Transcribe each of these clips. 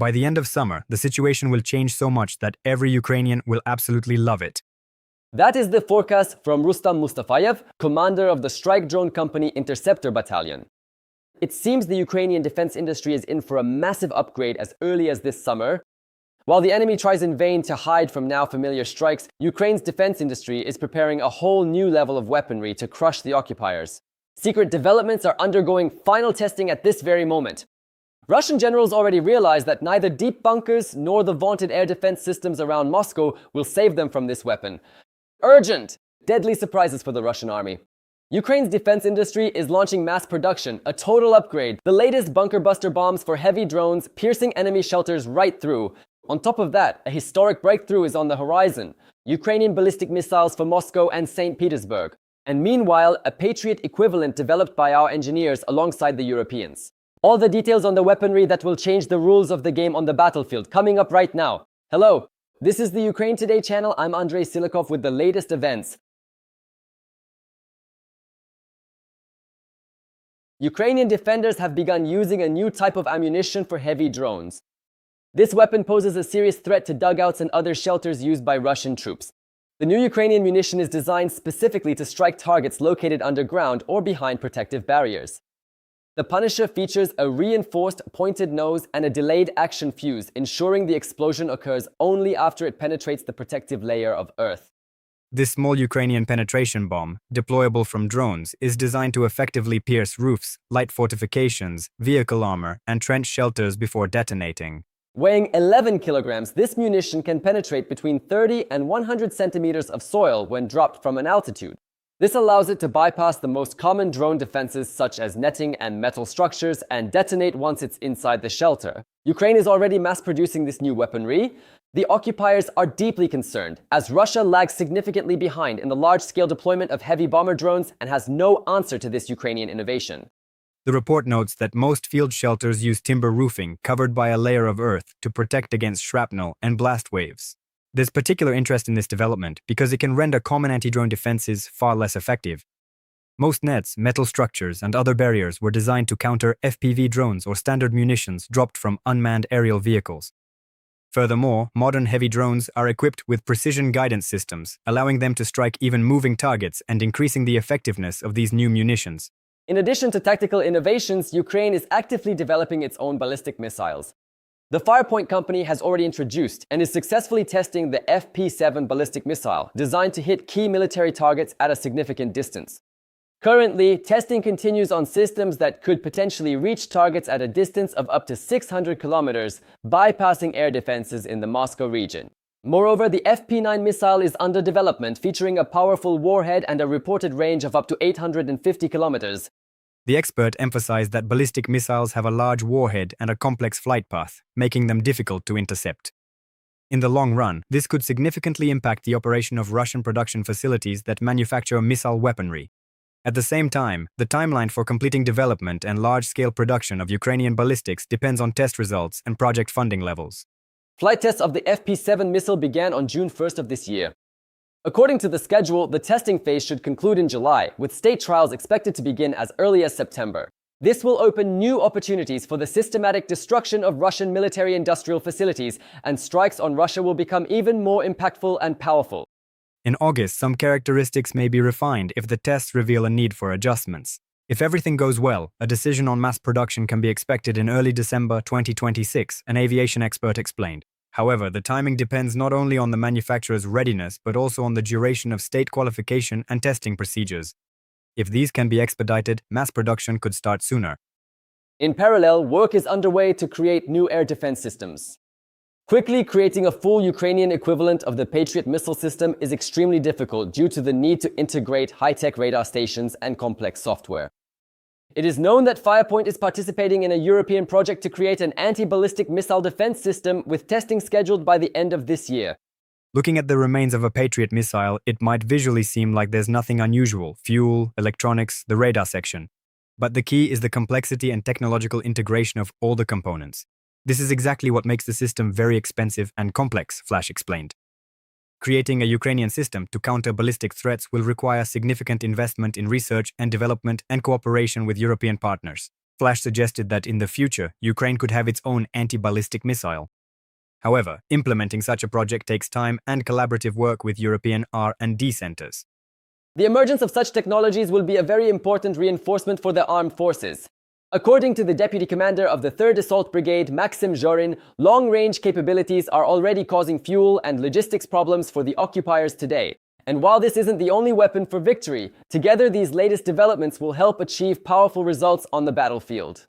By the end of summer, the situation will change so much that every Ukrainian will absolutely love it. That is the forecast from Rustam Mustafayev, commander of the strike drone company Interceptor Battalion. It seems the Ukrainian defense industry is in for a massive upgrade as early as this summer. While the enemy tries in vain to hide from now familiar strikes, Ukraine's defense industry is preparing a whole new level of weaponry to crush the occupiers. Secret developments are undergoing final testing at this very moment. Russian generals already realize that neither deep bunkers nor the vaunted air defense systems around Moscow will save them from this weapon. Urgent! Deadly surprises for the Russian army. Ukraine's defense industry is launching mass production, a total upgrade, the latest bunker buster bombs for heavy drones piercing enemy shelters right through. On top of that, a historic breakthrough is on the horizon. Ukrainian ballistic missiles for Moscow and St. Petersburg. And meanwhile, a Patriot equivalent developed by our engineers alongside the Europeans. All the details on the weaponry that will change the rules of the game on the battlefield coming up right now. Hello, this is the Ukraine Today channel. I'm Andrei Silikov with the latest events. Ukrainian defenders have begun using a new type of ammunition for heavy drones. This weapon poses a serious threat to dugouts and other shelters used by Russian troops. The new Ukrainian munition is designed specifically to strike targets located underground or behind protective barriers. The Punisher features a reinforced pointed nose and a delayed action fuse, ensuring the explosion occurs only after it penetrates the protective layer of earth. This small Ukrainian penetration bomb, deployable from drones, is designed to effectively pierce roofs, light fortifications, vehicle armor, and trench shelters before detonating. Weighing 11 kilograms, this munition can penetrate between 30 and 100 centimeters of soil when dropped from an altitude. This allows it to bypass the most common drone defenses such as netting and metal structures and detonate once it's inside the shelter. Ukraine is already mass-producing this new weaponry. The occupiers are deeply concerned, as Russia lags significantly behind in the large-scale deployment of heavy bomber drones and has no answer to this Ukrainian innovation. The report notes that most field shelters use timber roofing covered by a layer of earth to protect against shrapnel and blast waves. There's particular interest in this development because it can render common anti-drone defenses far less effective. Most nets, metal structures, and other barriers were designed to counter FPV drones or standard munitions dropped from unmanned aerial vehicles. Furthermore, modern heavy drones are equipped with precision guidance systems, allowing them to strike even moving targets and increasing the effectiveness of these new munitions. In addition to tactical innovations, Ukraine is actively developing its own ballistic missiles. The Firepoint company has already introduced and is successfully testing the FP7 ballistic missile, designed to hit key military targets at a significant distance. Currently, testing continues on systems that could potentially reach targets at a distance of up to 600 kilometers, bypassing air defenses in the Moscow region. Moreover, the FP9 missile is under development, featuring a powerful warhead and a reported range of up to 850 kilometers. The expert emphasized that ballistic missiles have a large warhead and a complex flight path, making them difficult to intercept. In the long run, this could significantly impact the operation of Russian production facilities that manufacture missile weaponry. At the same time, the timeline for completing development and large-scale production of Ukrainian ballistics depends on test results and project funding levels. Flight tests of the FP7 missile began on June 1st of this year. According to the schedule, the testing phase should conclude in July, with state trials expected to begin as early as September. This will open new opportunities for the systematic destruction of Russian military-industrial facilities, and strikes on Russia will become even more impactful and powerful. In August, some characteristics may be refined if the tests reveal a need for adjustments. If everything goes well, a decision on mass production can be expected in early December 2026, an aviation expert explained. However, the timing depends not only on the manufacturer's readiness but also on the duration of state qualification and testing procedures. If these can be expedited, mass production could start sooner. In parallel, work is underway to create new air defense systems. Quickly creating a full Ukrainian equivalent of the Patriot missile system is extremely difficult due to the need to integrate high-tech radar stations and complex software. It is known that Firepoint is participating in a European project to create an anti-ballistic missile defense system with testing scheduled by the end of this year. Looking at the remains of a Patriot missile, it might visually seem like there's nothing unusual: fuel, electronics, the radar section. But the key is the complexity and technological integration of all the components. This is exactly what makes the system very expensive and complex, Flash explained. Creating a Ukrainian system to counter ballistic threats will require significant investment in research and development and cooperation with European partners. Flash suggested that in the future, Ukraine could have its own anti-ballistic missile. However, implementing such a project takes time and collaborative work with European R&D centers. The emergence of such technologies will be a very important reinforcement for the armed forces. According to the deputy commander of the 3rd Assault Brigade, Maxim Zhorin, long-range capabilities are already causing fuel and logistics problems for the occupiers today. And while this isn't the only weapon for victory, together these latest developments will help achieve powerful results on the battlefield.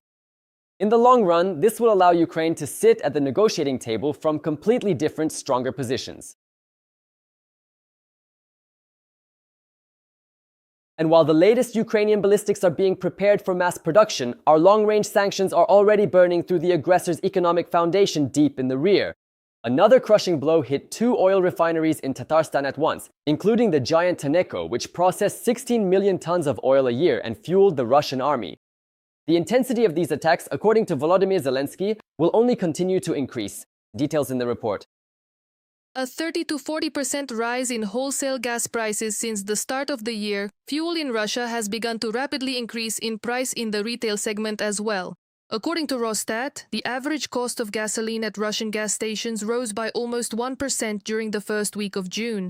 In the long run, this will allow Ukraine to sit at the negotiating table from completely different, stronger positions. And while the latest Ukrainian ballistics are being prepared for mass production, our long-range sanctions are already burning through the aggressor's economic foundation deep in the rear. Another crushing blow hit 2 oil refineries in Tatarstan at once, including the giant Tenneco, which processed 16 million tons of oil a year and fueled the Russian army. The intensity of these attacks, according to Volodymyr Zelensky, will only continue to increase. Details in the report. A 30 to 40% rise in wholesale gas prices since the start of the year. Fuel in Russia has begun to rapidly increase in price in the retail segment as well. According to Rosstat, the average cost of gasoline at Russian gas stations rose by almost 1% during the first week of June.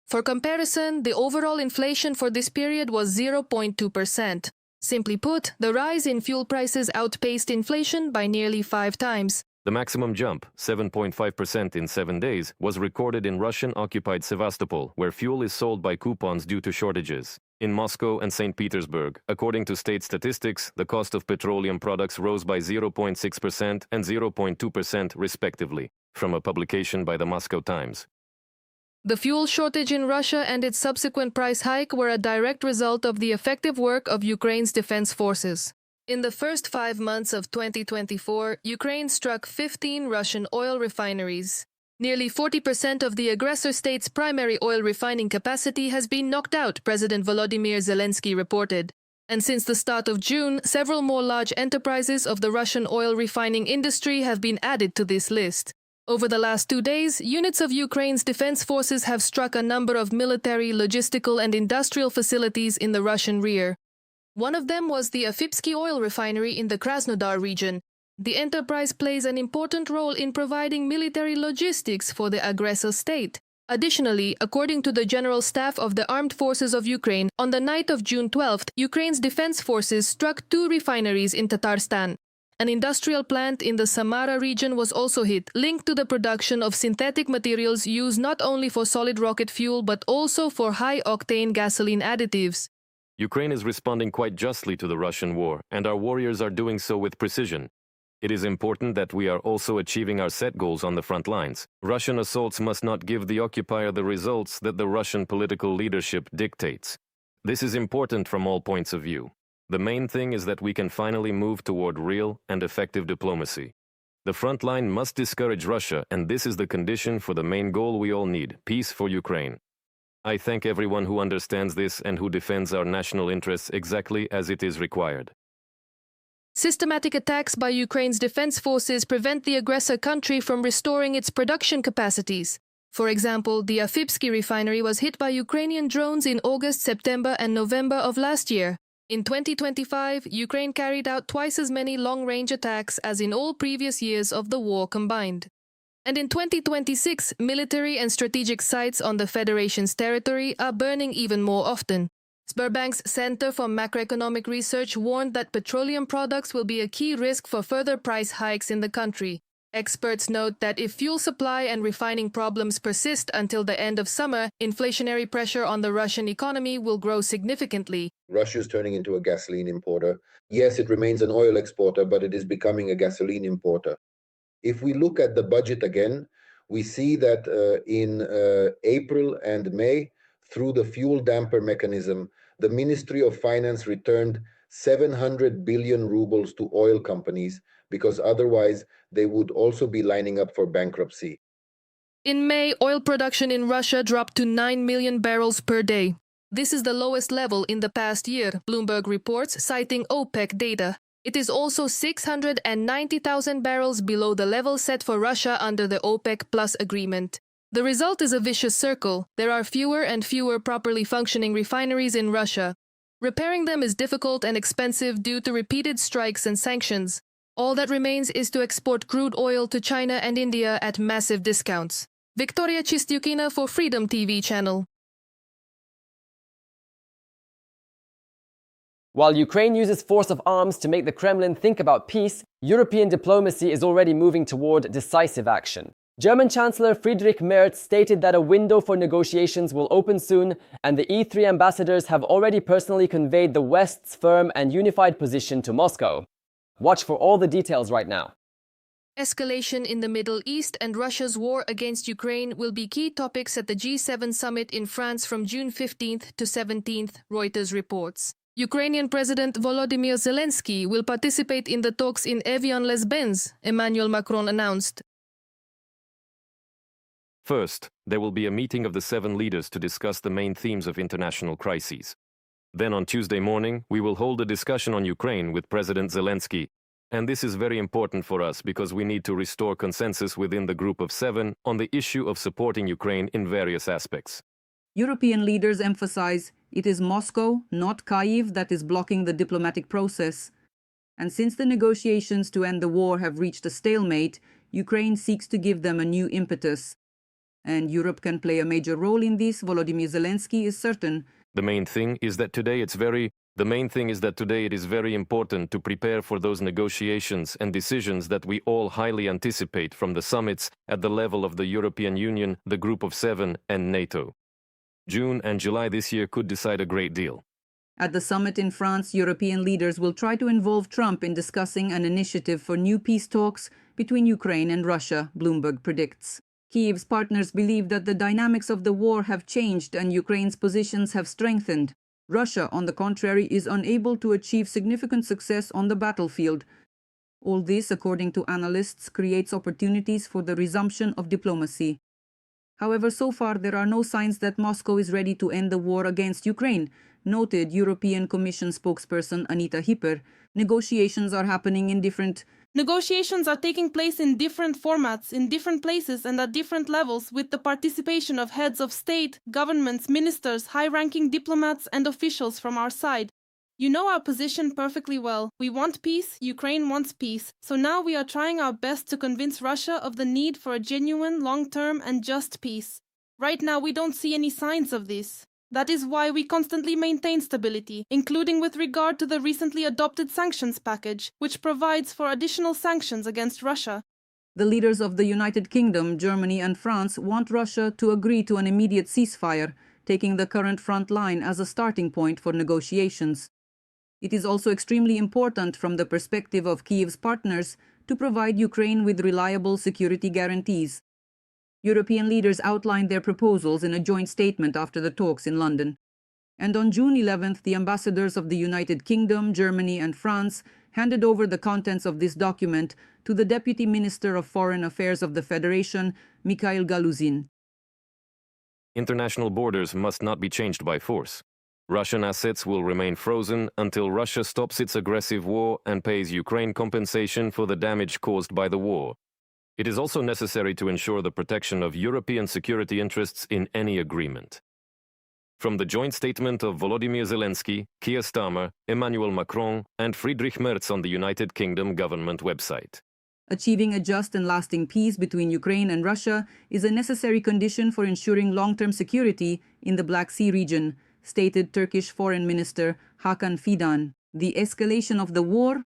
For comparison, the overall inflation for this period was 0.2%. Simply put, the rise in fuel prices outpaced inflation by nearly 5 times. The maximum jump, 7.5% in 7 days, was recorded in Russian-occupied Sevastopol, where fuel is sold by coupons due to shortages. In Moscow and St. Petersburg, according to state statistics, the cost of petroleum products rose by 0.6% and 0.2% respectively, from a publication by the Moscow Times. The fuel shortage in Russia and its subsequent price hike were a direct result of the effective work of Ukraine's defense forces. In the first 5 months of 2024, Ukraine struck 15 Russian oil refineries. Nearly 40% of the aggressor state's primary oil refining capacity has been knocked out, President Volodymyr Zelensky reported. And since the start of June, several more large enterprises of the Russian oil refining industry have been added to this list. Over the last 2 days, units of Ukraine's defense forces have struck a number of military, logistical, and industrial facilities in the Russian rear. One of them was the Afipsky oil refinery in the Krasnodar region. The enterprise plays an important role in providing military logistics for the aggressor state. Additionally, according to the General Staff of the Armed Forces of Ukraine, on the night of June 12th, Ukraine's defense forces struck 2 refineries in Tatarstan. An industrial plant in the Samara region was also hit, linked to the production of synthetic materials used not only for solid rocket fuel but also for high-octane gasoline additives. Ukraine is responding quite justly to the Russian war, and our warriors are doing so with precision. It is important that we are also achieving our set goals on the front lines. Russian assaults must not give the occupier the results that the Russian political leadership dictates. This is important from all points of view. The main thing is that we can finally move toward real and effective diplomacy. The front line must discourage Russia, and this is the condition for the main goal we all need: peace for Ukraine. I thank everyone who understands this and who defends our national interests exactly as it is required. Systematic attacks by Ukraine's defense forces prevent the aggressor country from restoring its production capacities. For example, the Afipsky refinery was hit by Ukrainian drones in August, September, and November of last year. In 2025, Ukraine carried out twice as many long-range attacks as in all previous years of the war combined. And in 2026, military and strategic sites on the Federation's territory are burning even more often. Sberbank's Center for Macroeconomic Research warned that petroleum products will be a key risk for further price hikes in the country. Experts note that if fuel supply and refining problems persist until the end of summer, inflationary pressure on the Russian economy will grow significantly. Russia is turning into a gasoline importer. Yes, it remains an oil exporter, but it is becoming a gasoline importer. If we look at the budget again, we see that in April and May, through the fuel damper mechanism, the Ministry of Finance returned 700 billion rubles to oil companies, because otherwise they would also be lining up for bankruptcy. In May, oil production in Russia dropped to 9 million barrels per day. This is the lowest level in the past year, Bloomberg reports, citing OPEC data. It is also 690,000 barrels below the level set for Russia under the OPEC Plus agreement. The result is a vicious circle. There are fewer and fewer properly functioning refineries in Russia. Repairing them is difficult and expensive due to repeated strikes and sanctions. All that remains is to export crude oil to China and India at massive discounts. Victoria Chistyukina for Freedom TV channel. While Ukraine uses force of arms to make the Kremlin think about peace, European diplomacy is already moving toward decisive action. German Chancellor Friedrich Merz stated that a window for negotiations will open soon, and the E3 ambassadors have already personally conveyed the West's firm and unified position to Moscow. Watch for all the details right now. Escalation in the Middle East and Russia's war against Ukraine will be key topics at the G7 summit in France from June 15th to 17th, Reuters reports. Ukrainian President Volodymyr Zelensky will participate in the talks in Evian-les-Bains, Emmanuel Macron announced. First, there will be a meeting of the 7 leaders to discuss the main themes of international crises. Then on Tuesday morning, we will hold a discussion on Ukraine with President Zelensky. And this is very important for us because we need to restore consensus within the Group of 7 on the issue of supporting Ukraine in various aspects. European leaders emphasize it is Moscow, not Kyiv, that is blocking the diplomatic process. And since the negotiations to end the war have reached a stalemate, Ukraine seeks to give them a new impetus. And Europe can play a major role in this, Volodymyr Zelensky is certain. The main thing is that today it is very important to prepare for those negotiations and decisions that we all highly anticipate from the summits at the level of the European Union, the Group of 7, and NATO. June and July this year could decide a great deal. At the summit in France, European leaders will try to involve Trump in discussing an initiative for new peace talks between Ukraine and Russia, Bloomberg predicts. Kyiv's partners believe that the dynamics of the war have changed and Ukraine's positions have strengthened. Russia, on the contrary, is unable to achieve significant success on the battlefield. All this, according to analysts, creates opportunities for the resumption of diplomacy. However, so far there are no signs that Moscow is ready to end the war against Ukraine, noted European Commission spokesperson Anita Hipper. Negotiations are taking place in different formats, in different places and at different levels, with the participation of heads of state, governments, ministers, high-ranking diplomats and officials from our side. You know our position perfectly well. We want peace, Ukraine wants peace. So now we are trying our best to convince Russia of the need for a genuine, long-term and just peace. Right now we don't see any signs of this. That is why we constantly maintain stability, including with regard to the recently adopted sanctions package, which provides for additional sanctions against Russia. The leaders of the United Kingdom, Germany and France want Russia to agree to an immediate ceasefire, taking the current front line as a starting point for negotiations. It is also extremely important from the perspective of Kyiv's partners to provide Ukraine with reliable security guarantees. European leaders outlined their proposals in a joint statement after the talks in London. And on June 11th, the ambassadors of the United Kingdom, Germany and France handed over the contents of this document to the Deputy Minister of Foreign Affairs of the Federation, Mikhail Galuzin. International borders must not be changed by force. Russian assets will remain frozen until Russia stops its aggressive war and pays Ukraine compensation for the damage caused by the war. It is also necessary to ensure the protection of European security interests in any agreement. From the joint statement of Volodymyr Zelensky, Keir Starmer, Emmanuel Macron, and Friedrich Merz on the United Kingdom government website. Achieving a just and lasting peace between Ukraine and Russia is a necessary condition for ensuring long-term security in the Black Sea region, stated Turkish Foreign Minister Hakan Fidan. The escalation of the war.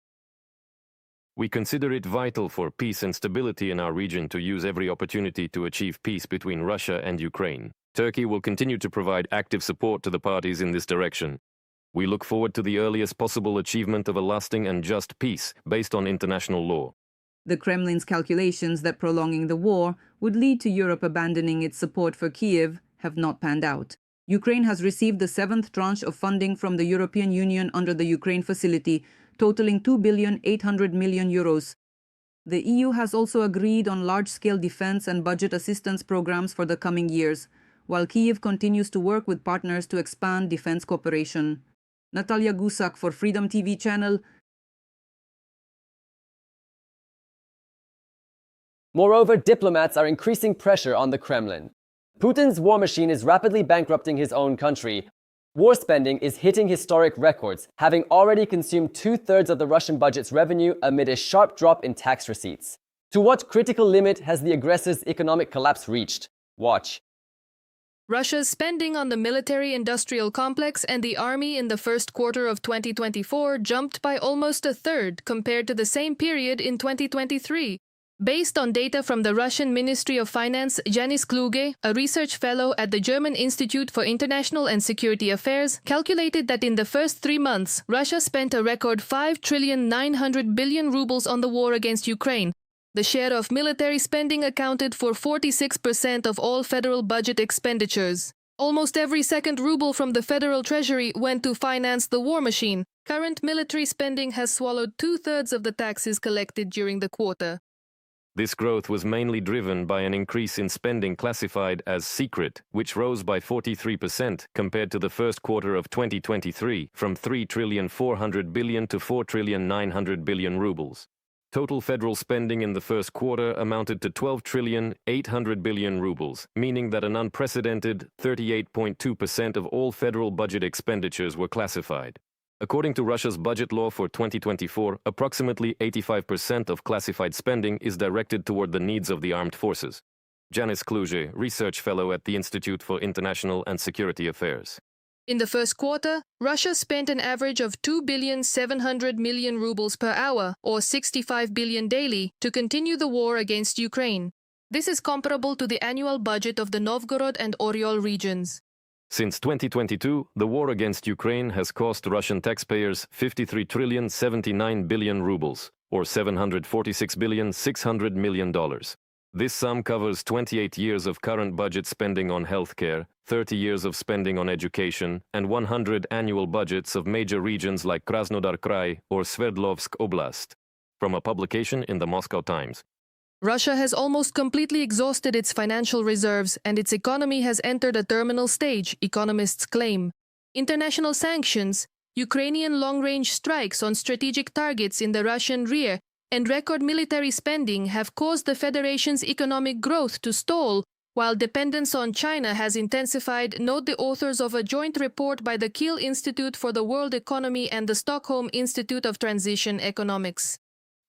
We consider it vital for peace and stability in our region to use every opportunity to achieve peace between Russia and Ukraine. Turkey will continue to provide active support to the parties in this direction. We look forward to the earliest possible achievement of a lasting and just peace based on international law. The Kremlin's calculations that prolonging the war would lead to Europe abandoning its support for Kyiv have not panned out. Ukraine has received the 7th tranche of funding from the European Union under the Ukraine facility, totaling €2.8 billion. The EU has also agreed on large-scale defense and budget assistance programs for the coming years, while Kyiv continues to work with partners to expand defense cooperation. Natalia Gusak for Freedom TV channel. Moreover, diplomats are increasing pressure on the Kremlin. Putin's war machine is rapidly bankrupting his own country. War spending is hitting historic records, having already consumed 2/3 of the Russian budget's revenue amid a sharp drop in tax receipts. To what critical limit has the aggressors' economic collapse reached? Watch. Russia's spending on the military-industrial complex and the army in the first quarter of 2024 jumped by almost a third compared to the same period in 2023. Based on data from the Russian Ministry of Finance, Janis Kluge, a research fellow at the German Institute for International and Security Affairs, calculated that in the first 3 months, Russia spent a record 5,900 billion rubles on the war against Ukraine. The share of military spending accounted for 46% of all federal budget expenditures. Almost every second ruble from the federal treasury went to finance the war machine. Current military spending has swallowed 2/3 of the taxes collected during the quarter. This growth was mainly driven by an increase in spending classified as secret, which rose by 43% compared to the first quarter of 2023, from 3,400 billion to 4,900 billion rubles. Total federal spending in the first quarter amounted to 12,800 billion rubles, meaning that an unprecedented 38.2% of all federal budget expenditures were classified. According to Russia's budget law for 2024, approximately 85% of classified spending is directed toward the needs of the armed forces. Janis Kluge, research fellow at the Institute for International and Security Affairs. In the first quarter, Russia spent an average of 2,700 billion rubles per hour, or 65 billion daily, to continue the war against Ukraine. This is comparable to the annual budget of the Novgorod and Oryol regions. Since 2022, the war against Ukraine has cost Russian taxpayers 53,079 billion rubles, or $746,600 million. This sum covers 28 years of current budget spending on healthcare, 30 years of spending on education, and 100 annual budgets of major regions like Krasnodar Krai or Sverdlovsk Oblast. From a publication in the Moscow Times. Russia has almost completely exhausted its financial reserves and its economy has entered a terminal stage, economists claim. International sanctions, Ukrainian long-range strikes on strategic targets in the Russian rear, and record military spending have caused the Federation's economic growth to stall, while dependence on China has intensified, note the authors of a joint report by the Kiel Institute for the World Economy and the Stockholm Institute of Transition Economics.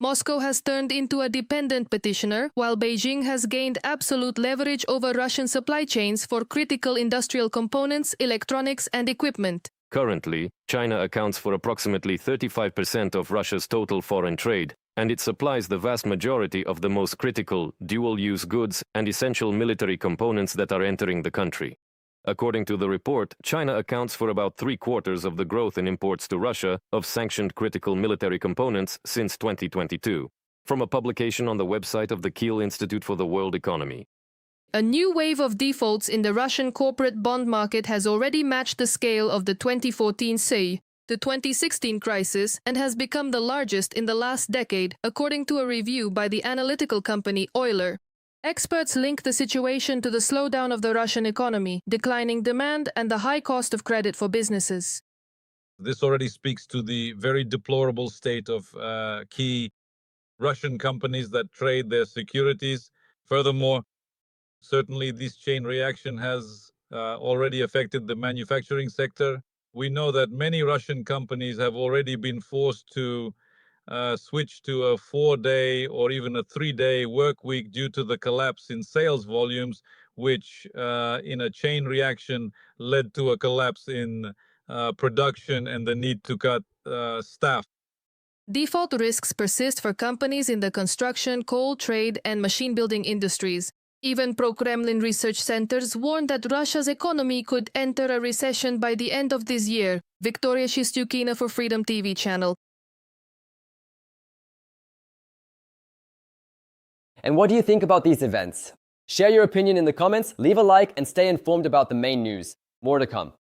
Moscow has turned into a dependent petitioner, while Beijing has gained absolute leverage over Russian supply chains for critical industrial components, electronics, and equipment. Currently, China accounts for approximately 35% of Russia's total foreign trade, and it supplies the vast majority of the most critical, dual-use goods and essential military components that are entering the country. According to the report, China accounts for about 3/4 of the growth in imports to Russia of sanctioned critical military components since 2022. From a publication on the website of the Kiel Institute for the World Economy. A new wave of defaults in the Russian corporate bond market has already matched the scale of the 2014 say, the 2016 crisis, and has become the largest in the last decade, according to a review by the analytical company Euler. Experts link the situation to the slowdown of the Russian economy, declining demand, and the high cost of credit for businesses. This already speaks to the very deplorable state of key Russian companies that trade their securities. Furthermore, certainly this chain reaction has already affected the manufacturing sector. We know that many Russian companies have already been forced to switch to a 4-day or even a 3-day work week due to the collapse in sales volumes, which in a chain reaction led to a collapse in production and the need to cut staff. Default risks persist for companies in the construction, coal, trade, and machine-building industries. Even pro-Kremlin research centers warn that Russia's economy could enter a recession by the end of this year. Victoria Shistyukina for Freedom TV channel. And what do you think about these events? Share your opinion in the comments, leave a like, and stay informed about the main news. More to come.